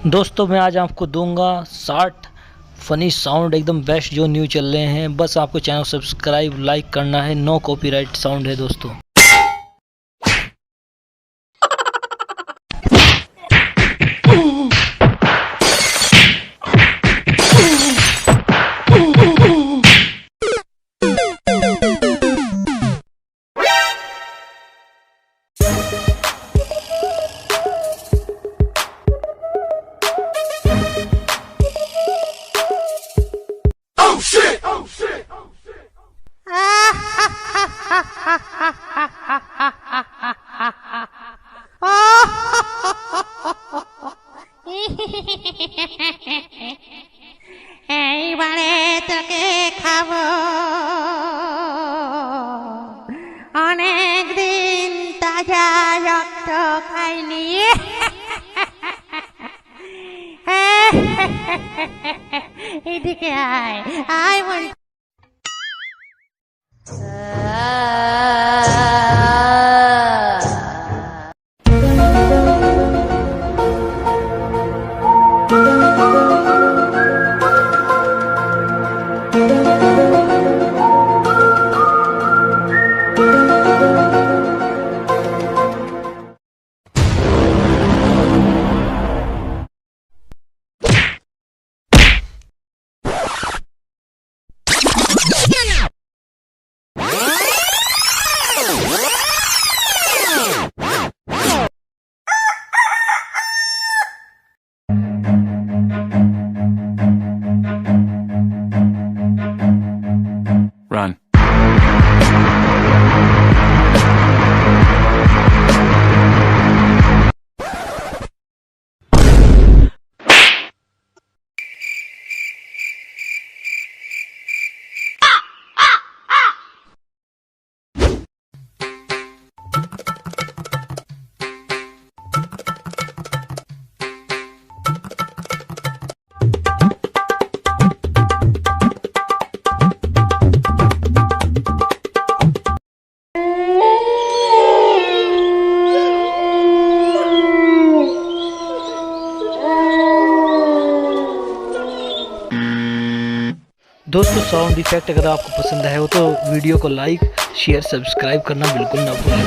दोस्तों मैं आज आपको दूंगा 60 फनी साउंड एकदम बेस्ट जो न्यू चल रहे हैं। बस आपको चैनल सब्सक्राइब लाइक करना है। नो कॉपीराइट साउंड है दोस्तों। এইবারে তোকে খাবো, অনেক দিন তাজা রক্ত খাইনি। এদিকে আয় আয় বল। Run. दोस्तों साउंड इफेक्ट अगर आपको पसंद है हो तो वीडियो को लाइक शेयर सब्सक्राइब करना बिल्कुल ना भूलें।